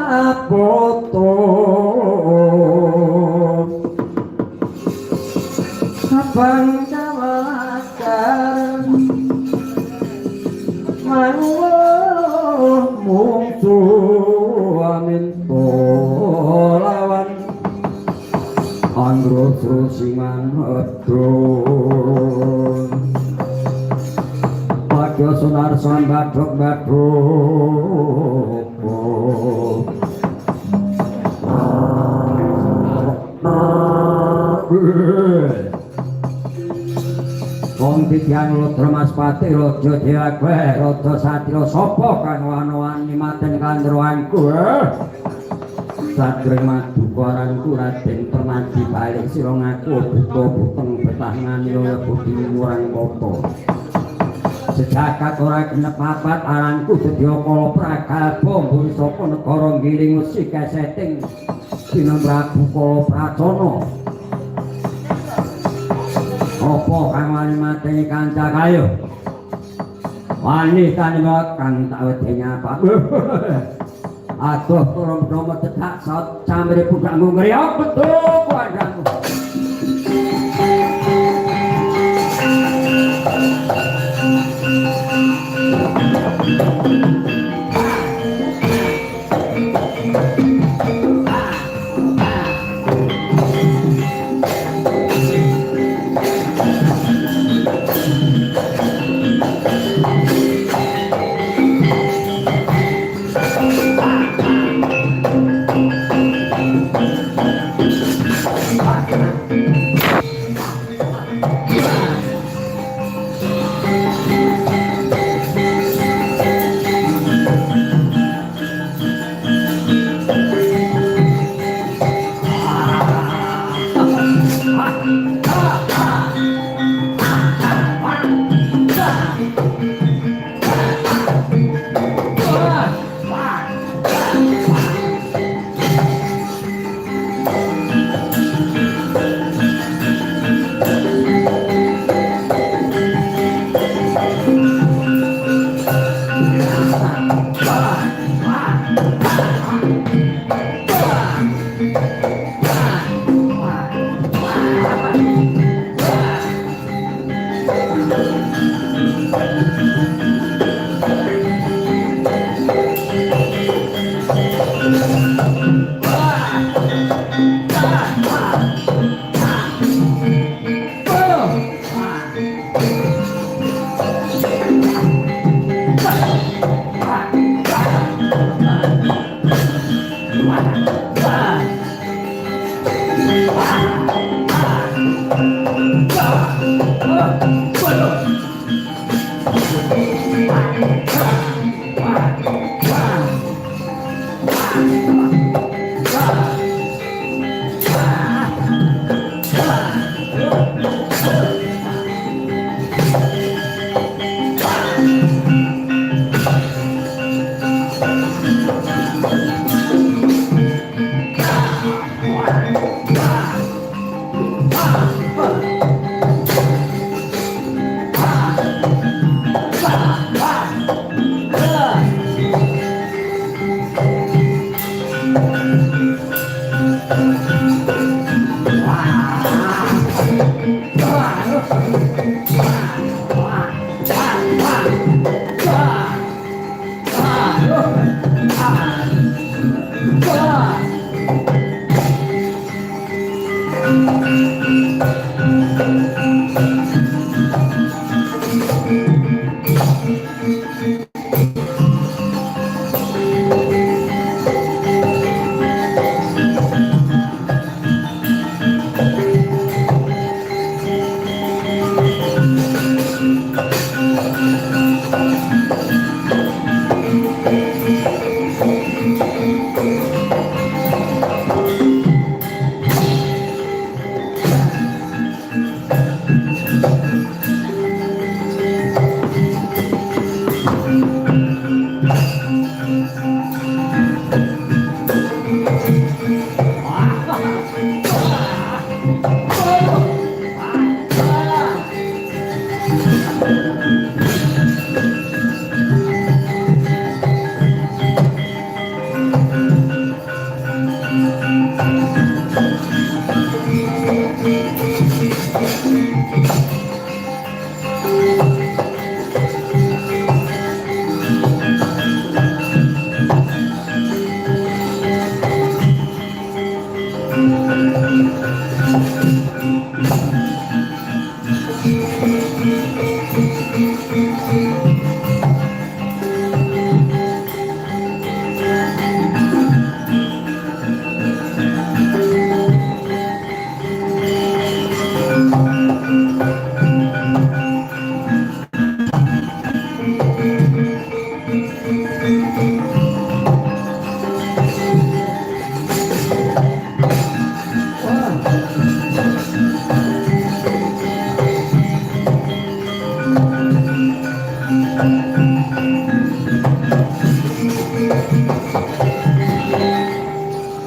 foto kapan kawakan manguh mungsu amin lawan andro susingan edun padha sonar son bathuk-bathuk wong titian Rudra Maspati Raja Dewagwe Raja Satya sapa kang wani maten kandroanku Satria Madukaranku Raden Permadi balik sira ngaku buta buteng betangan ya budi murang kota sejagat ora genep papat aranku sedya kala pragalpa mburi saka negara ngiling wesi kaseting Sinan Prabu Kala Pracana apa kang wani mateni kanca kayo wani tani kang tak wedi nyapa aduh turun nomor cetak saat camri budakmu ngeriak betul kuadamu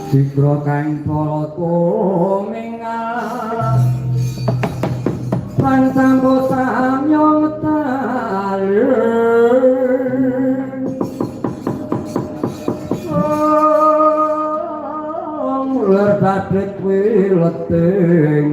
Dikro kang para tumingal lan sampo samyong talun ler dadek wileting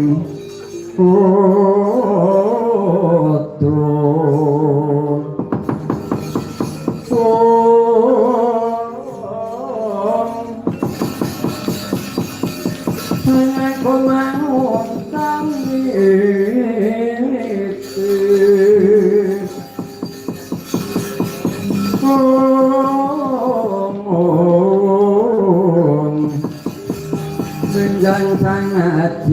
Yang sangat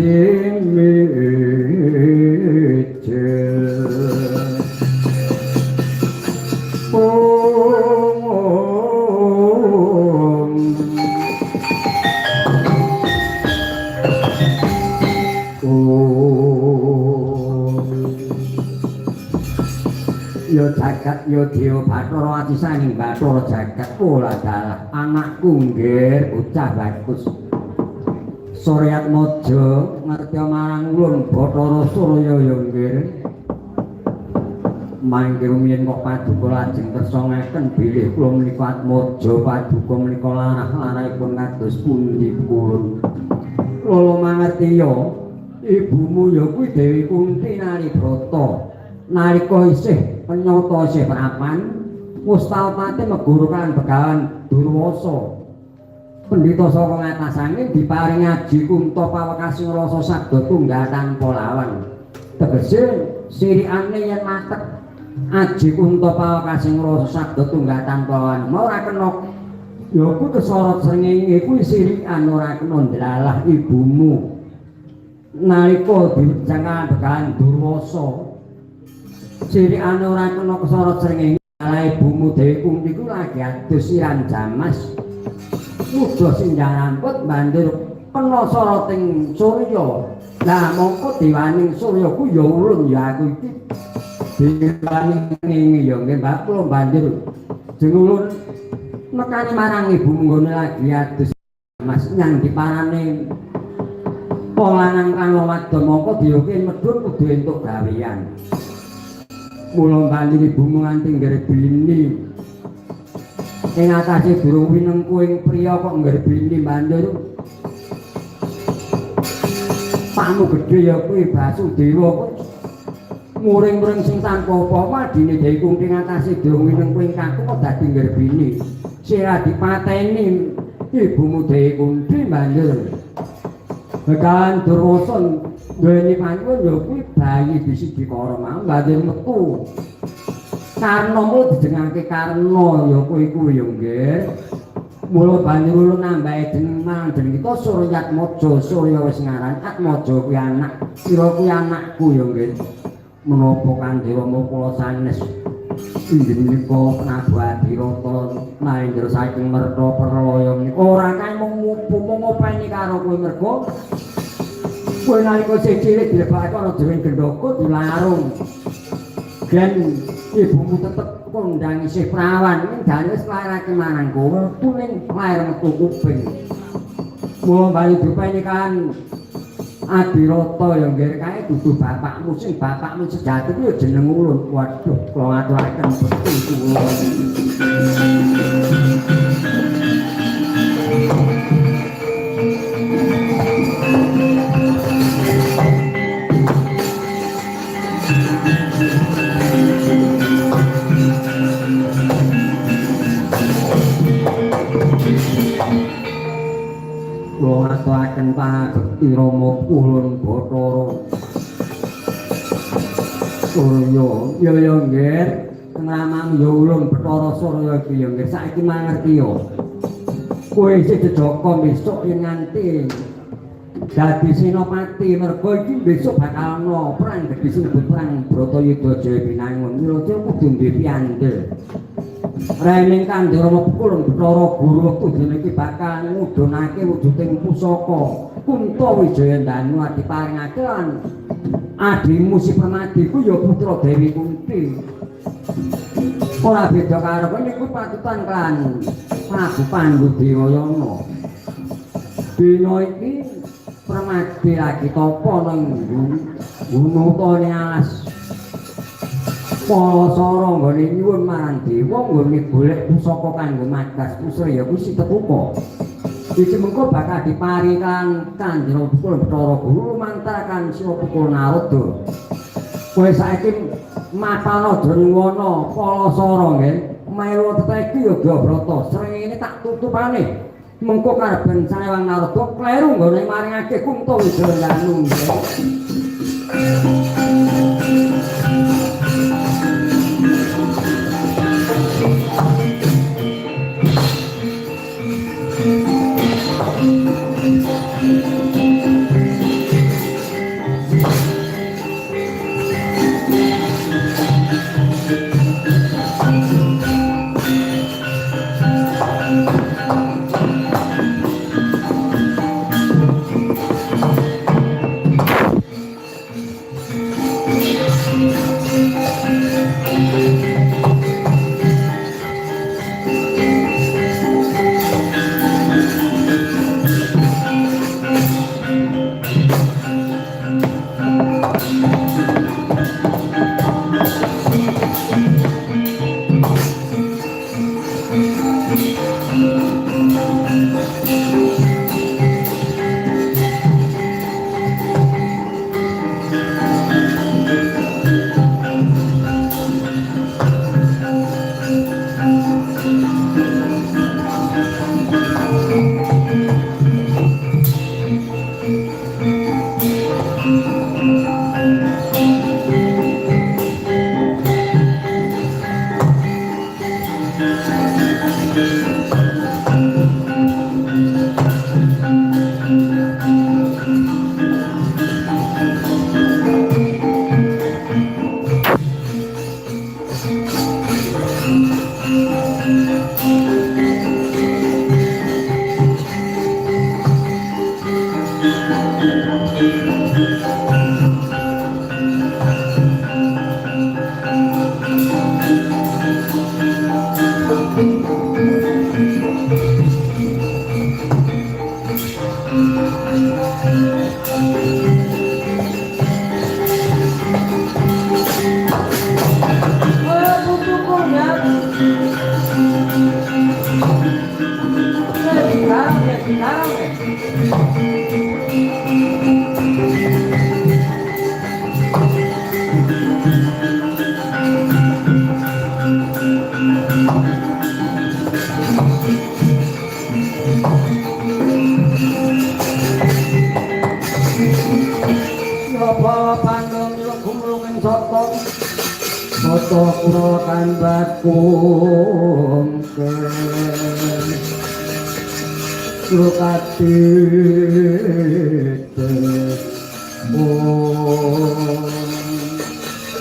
Yo jagat yo dewa Bathara atisaning Bathara jagat pola dalah anakku nggih bocah bagus Suryat Mojo ngerti marang ulun Bathara Surya ya nggih mangke rumiyin kok paduka lajeng kersa ngeken bilih kula menika Atmaja paduka menika larah-larahipun kados pundi kulun kula mangerti yo ibumu ya kuwi Dewi Kunti Nalibrata nalika isih penyata isih prapan Mustapati meguru kan Begawan Durwasa pendhita saka ngatasane diparing aji kunta pawekasing rasa sabda tunggal tanpa lawan tegese sirikane yen matek aji kunta pawekasing rasa sabda tunggal tanpa lawan ora kena ya ku kesorot srengenge kuwi sirikan ora kena ndlalah ibumu nalika dijangan Begawan Durwasa sirikane ora kena kesorot srengenge ala ibumu Dewi Kunti ku lagi adus siran jamas muda sinjaramput banjur kena soroting Surya. Lah mongko diwaning Surya ku ya ulun ya aku iki. Diwaning ngene ya nggih Mbak kula banjur jeng ulun mekani marang ibu nggone lagi adus Mas nyang diparane polanang kang wadon mongko dioke medhun kudu entuk gawean. Mula banjur ibumu nganti ngrebini ing atase durung winengku ing priya kok nggerbini banjur pakmu gedhe ya kuwi Basudewa kuwi muring-muring sing tanpa apa madine Dewi Kunti ing atase durung winengku ing kaku kok dadi nggerbini sira dipateni ibumu Dewi Kunti banjur Begawan Durwasa duweni pancen ya kuwi bayi bisi dikara mau banjur metu Karnomu dijengake Karna ya kuwi ya nggih. Mula banjur ulun nambahi jeneng jeneng kita Suryat Mojo Surya wis ngaran Atmaja kuwi anak sira kuwi anakku ya nggih. Menapa Kandewa kula sanes inggih menika Prabu Adirata marindir saking Merta Perlaya menika ora kae mung ngopeni karo kowe mergo kowe nalika isih cilik dilebake ana jroning gendaka dilarung. Dan ibumu tetep kondang isih prawan ning dane wis lairake marang kowe kuning lair metu kuping mula bali dipeni kan Adirata ya nggih kae dudu bapakmu sing bapakmu sejati kuwi jeneng ulun waduh kula ngaturaken betul kula kula aturaken pangabekti Rama Kulon Bathara Surya ya nggih ngamang ya ulun Bathara Surya iki ya nggih saiki mangerti ya kowe isih jejaka besok yen nganti dadi senopati mergo iki besok bakal ana perang gede sing perang Bratayuda Jaya Binangun mila kudu duwe piandel Rening Kandhe Rama Kulon Bathara Guru wektu dene iki bakal ngudhunake wujuding pusaka Kunto Wijayandanu diparingake lan adimu si Permadi ku ya putra Dewi Kunti. Ora beda karo kowe niku patutan kan Prabu Pandhu Dewayana. dina iki Permadi lagi topo nang gunung tone alas Palasara nggone nyuwun marang dewa nggone golek pusaka kanggo magas pusri ya kuwi Sitepuka. Iki mengko bakal diparingan Kanjeng Bathara Guru lumantar Sira Puka Narada. Kowe saiki matana jroning wana Palasara nggih. Melu teteki ya Gabrata, srengenge tak tutupane. Mengko karepen Sanewang Narada kleru nggone maringake Kunto Wijayanu.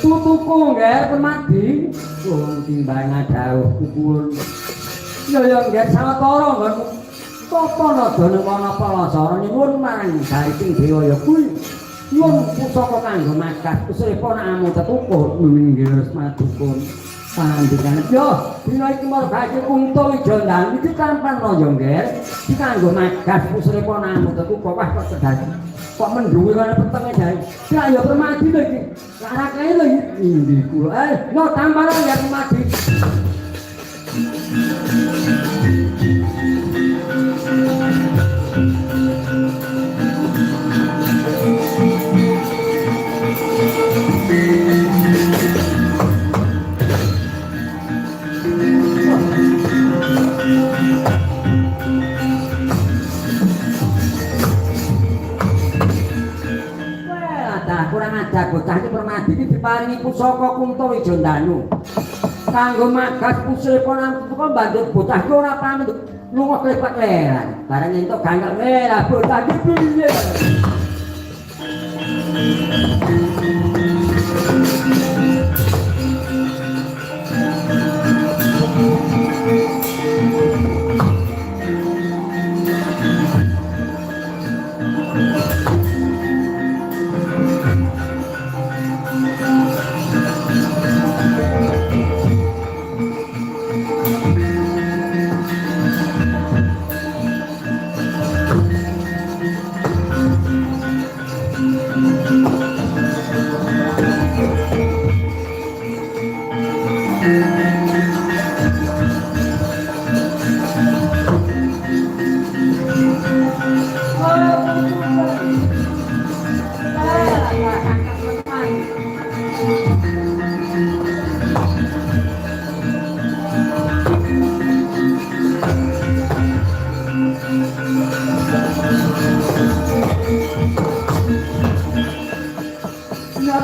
Tutuku nggih Permadi timbang dawuh kupul ya nggih sawetara nggon Tapa nada ning wana Palasara nyuwun marang Sariting Dewa ya kuwi nyuwun pusaka kanggo magas Pusripa Namu Tetuku nggih resmadipun panjenengan yo dina iki margake Kunto Wijayanu iki kampan ya nggih iki kanggo magas Pusripa Namu Tetuku wah kok sedaya kok mendhuwur ana petenge jae. Ya ya Permadi lho iki. Larake lho iki kula. No tambaran ya Permadi. Kurang ajar bocah iki Permadi iki diparingi pusaka Kunto Wijayanu kanggo magas Pusripa Namu kok banjur bocah iki ora pamit lunga klepak-leran bareng entuk ganggal merah bocah iki piye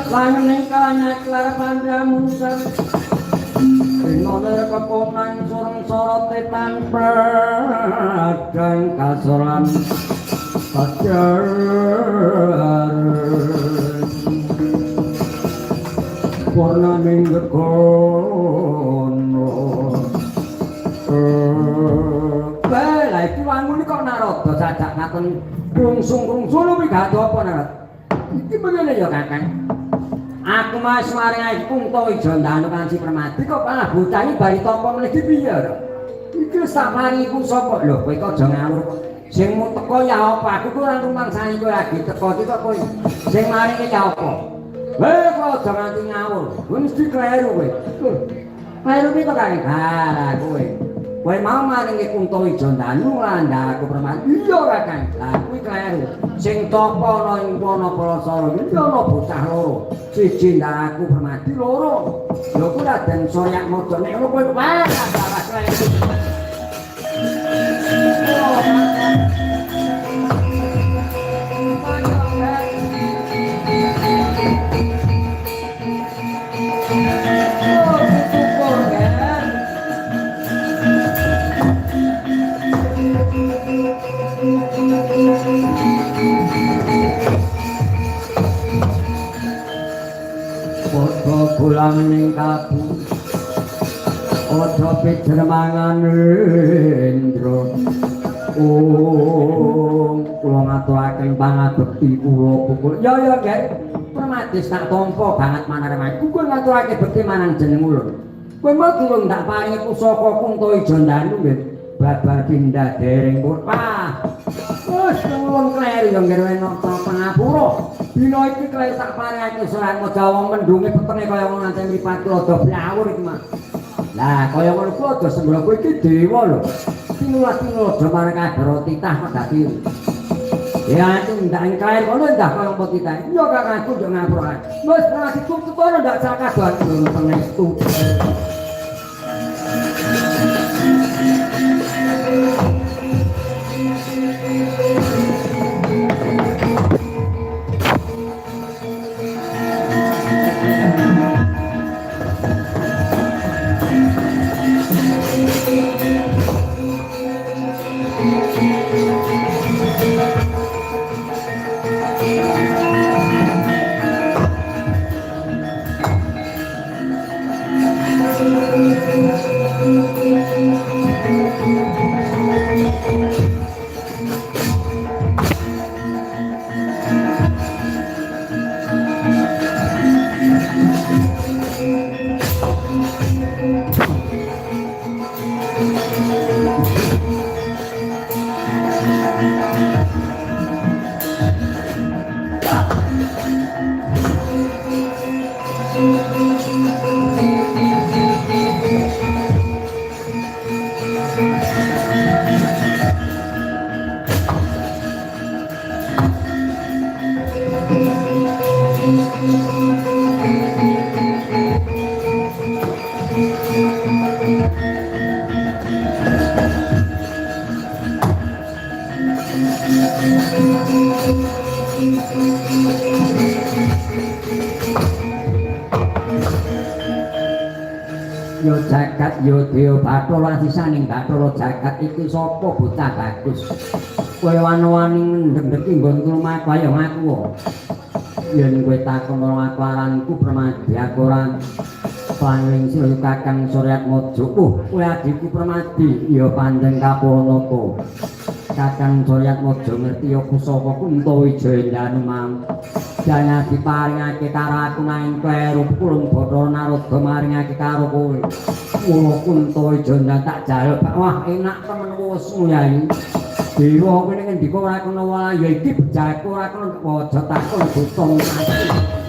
Langit ning kalanyat lar pandamu san Inoner keponang surung sorote tanpa dan kasoran pacar Purna ning gekono Lah iki wangun kok Narada sajak ngaten rungsung-rungsung lho iki gak apa Narada Iki begini ya Kakang Aku mas maring ae Kunto Wijandanu kan si Permati kok malah bocah iki bari tampa meneh piye to. Iki wis tak maringi ku sapa lho kowe kok aja ngawur kok. Sing mung teko ya apa aku ku ora rumangsani kowe lagi teko iki kok kowe. Sing maringi ya apa. Kok aja nganti ngawur. Kowe mesti kleru kowe. Kleru iki kok kare kowe. Kowe mau maringi Kunto Wijandanu lan aku Permati. Iya Kakang. Lah kuwi kleru. Sing tapa ana ing Wanapalasa iki ana bocah loro. Siji aku Permati loro. Lho ku Raden Suryatmaja nek ngono kowe wae salah kleru. Pulang ning kabu Ojo pijermangan Indra Kula ngaturaken pangabekti kula pukul ya nggih Permati tak tampa banget manarep kowe ngaturake bekti manang jeneng ulun kowe mau durung tak paringi pusaka Kunto Wijandanu nggih babar pindah dereng wah wis ulun kleru ya nggih nata pangapura dina iki kleru tak paringake Suryatmaja wong mendunge petenge kaya wong nganti mripat rada blawur iki mah lah kaya ngono ku aja sembrono kowe iki dewa lho tinulas-tinulas marang kadara titah kok dadi ya itu ndak engkae ngono ndak kaya apa titah iya kakangku yo ngapura wis ora ditutup ora ndak sak kadoan pengestu Yo jagat yo dewa Bathara sisaning Bathara jagat iki sapa bocah bagus kowe wani-wani ndek-ndeki nggon rumah kaya aku yen kowe takon aku aranku Permadi aku ora paning sira Kakang Suryatmaja kowe adikku Permadi ya panjang kaponapa Kakang Suryatmaja ngerti apa sapa Kunto Wijandanu mau jangan diparingake karo aku nanging kleru kulun Bathara Narada maringake karo kowe kula Kunto Wijandanu tak jaluk wah enak temen wis nguyai dewa kowe ning ndika ora kena wae ya iki bejaku ora kena aja takon butong mati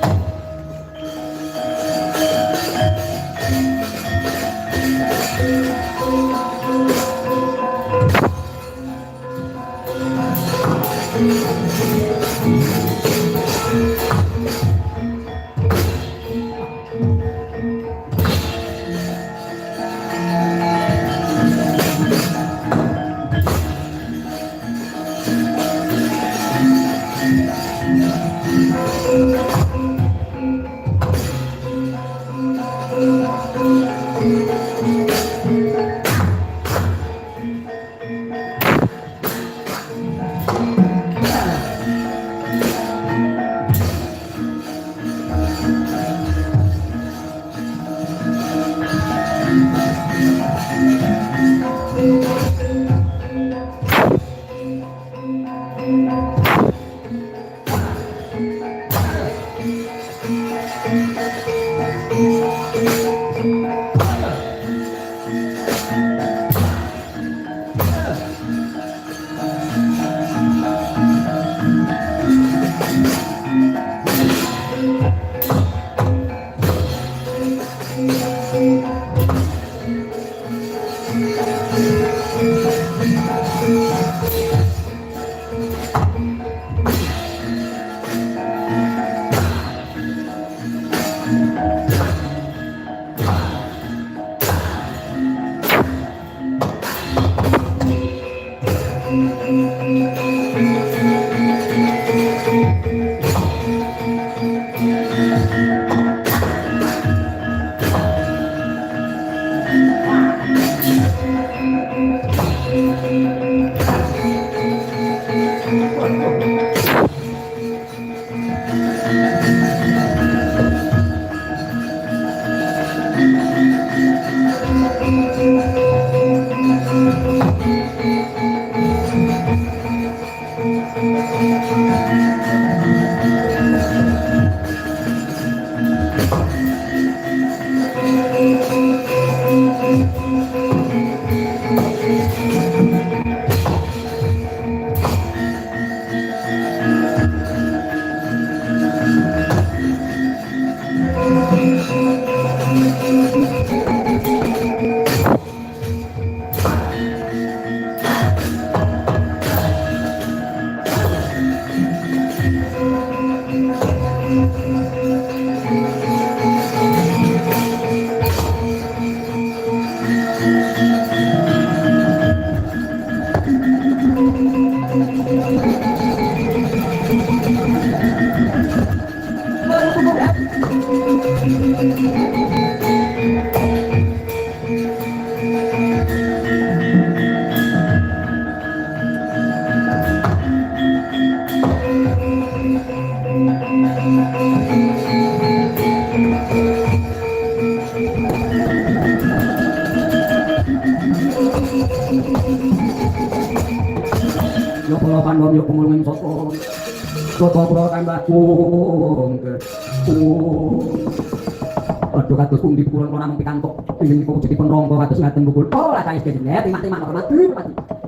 Aduh kados pundi pukulan kula namung pikantuk ingin kok jadi penrongko kados ngaten bukul. Oh lah kae gedene timah-timah kok mati.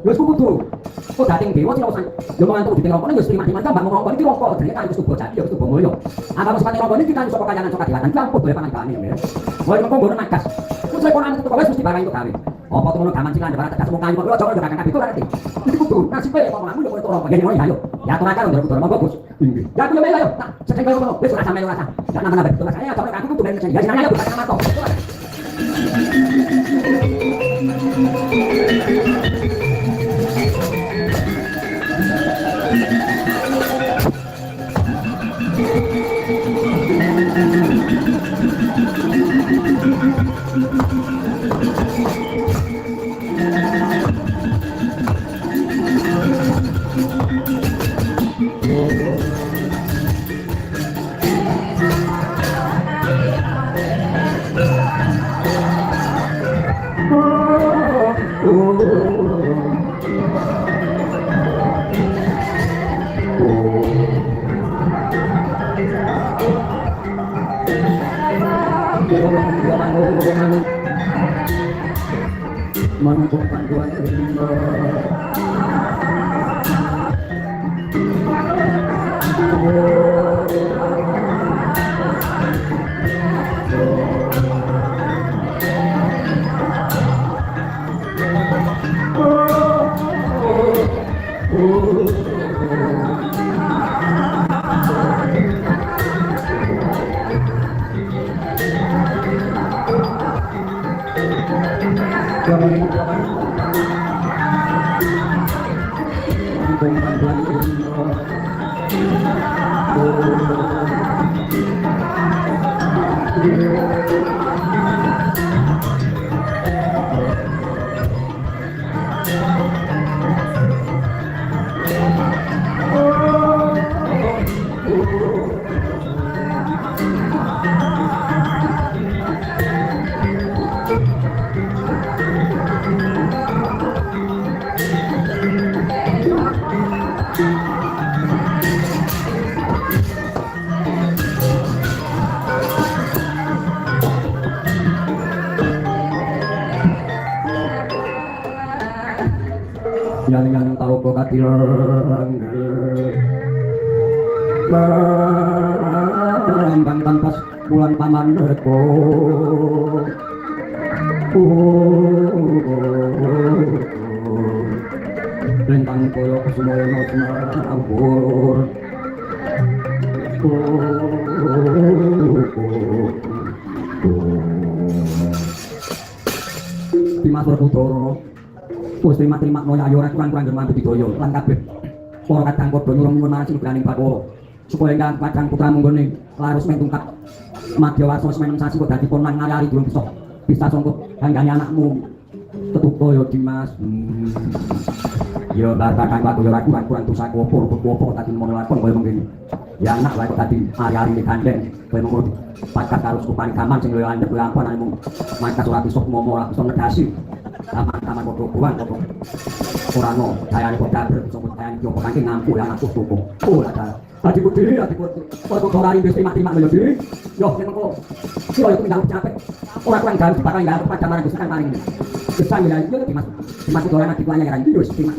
Wis kudu. Kok dating dewa sing urusan. Yo mantuk ditingokne wis timah-timah mbak ngomong iki rongko jenenge kan wis tubuh jadi ya wis tubuh mulya. Apa mesti rongko niki kan saka kayangan saka diwatan kan boleh pangane ya. Wong mengko ngono nagas. Kok saya kono metu kok wis mesti barang itu gawe. Apa to ngono gaman sing landhe tegas wong kayu kok aja ora kakak itu kan. Iki kudu nasibe kok nglamu yo kono rongko ngene ayo. Ya turakan ndero kudu monggo Gus. Ya kudu melu ayo. Sedeng kono wis ora sampe ora sah. Ya nang-nang betul saya coba aku kudu ben ya jenenge bukan nama to. Menentukan Tuhan yang tahu kok katilang lambang tanpa bulan paman reko lintang koyo kesumono ampur Dimatur Kudoro wis terima noya ayo ora kurang-kurang geman budidaya lan kabeh para kadang padha nyuwun marang sing Bathara supaya ingkang kadang putra munggone larus mentungkat madya warsa semen sasi kok dadi pon nang ngari durung bisa sanggup hanggane anakmu tetuko yo Dimas yo batakan waktu yo ora kurang dosa opo tadi mono lakon koyo mengkene ya anak wae tadi ari-ari gandeng koyo mengko pakat harus kupani gaman sing luwih andhep lampon mung mangkat ora bisa momo ora bisa ngedasi taman-taman kok kuwan kok ora no kayane kok dabre sapa kayane yo kok ngampu ya aku tuku ada adikku dhewe kok ora rindu terima yo dhewe yo mengko yo itu nang capek ora kurang gawe bakal nggak padanan Gusti kan paring kesang ya yo Dimas dolan adik lanang ya yo terima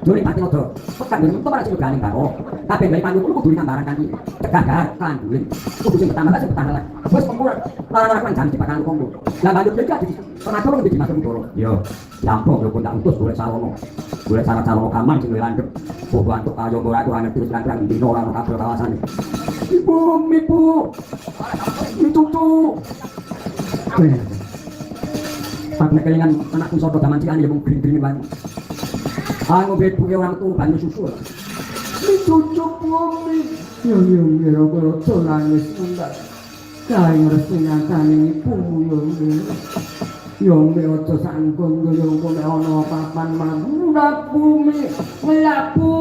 yo nek pati odo pekan yo to ora sing gane karo kabeh dari panggung kudu nambaran kan cegah kan duwe kudu sing pertama lah wis pemula larang kan janji bakal konggo lah banjur jadi pernah tolong di Dimas Kudoro yo lampung yo kondak utus golek sarono kaman sing landhep podo antuk ayo ora ngerti terus dino ora kabeh kawasane ibu cucu Pak kelingan anakku sodo gaman cikan ya mung gring-gring ban ngombe buke orang tuwa banyu susu cucu bumi yo kok nangis enggak kae ngerti nyatane ibu yo ojo sangkung yo nek ana papan mandak bumi mlaku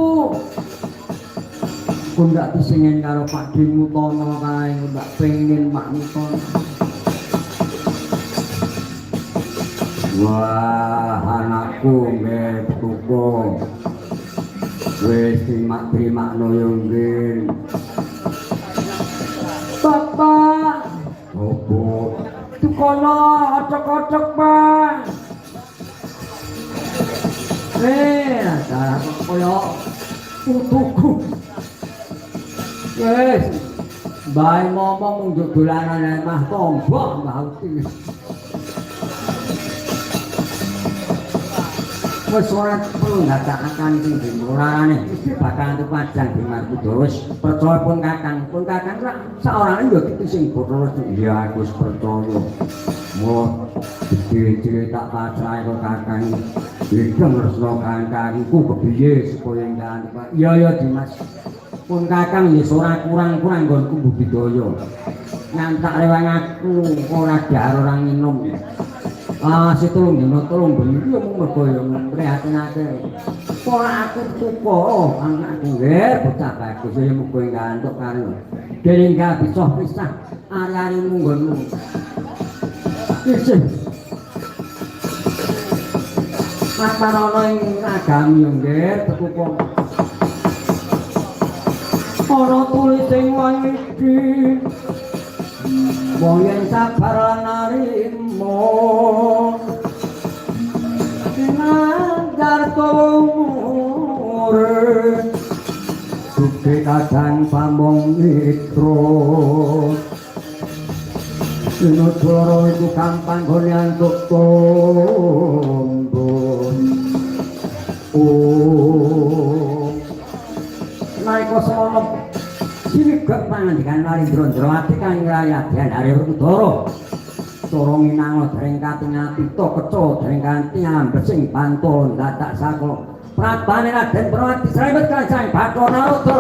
ndak disingen karo Pak Dimutono kae ndak pengen Pak Mutono wah anakku nggih tuku wis terima no yo nggih Bapak opo tukono ocok-ocok Pak ada koyo putuku wis bae ngomong njuk dolanan mah tombok mbah uti wis ora perlu ngadakan sing dimurane bakal pajang Dimas Kudoro percaya pun kakang rak saorane yo iki sing bodoh ya aku wis percaya mo iki tak pasrahe karo kakang iki ngersno kakangku kepiye supaya enggak iya Dimas pun kakang wis ora kurang-kurang nggonku budidaya ngantak rewang aku ora dar ora nginum situlung dino tulung bengi yo mung mergo yo prihatinake. Ora aku tuku anakku nggih bocah bagus yo muga ngantuk karo. Dene enggak bisa pisah ari-ari munggonmu. Isih. Makarana ing agami yo nggih tuku ana tulis sing iki wong yen sabar lan arimo ngajar tumur suke kadang pamong mitra Sinodoro iku gampang gone antuk tombon naik kosono sini gak pangandikan lari drondro ati kang nglayadian Hari Kudoro Toro minango dereng kating apito keco dereng kanthi ambesing pantun dadak sako prabane Raden Prawati srewet kancang Bathara Narada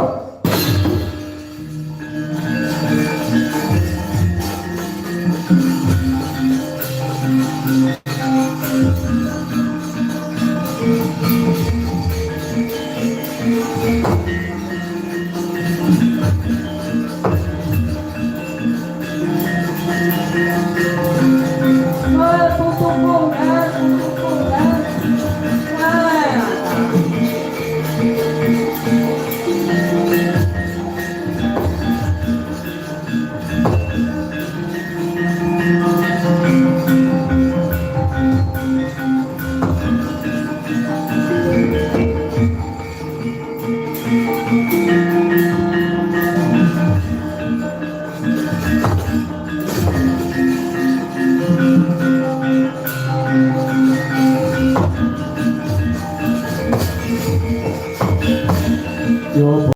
Yo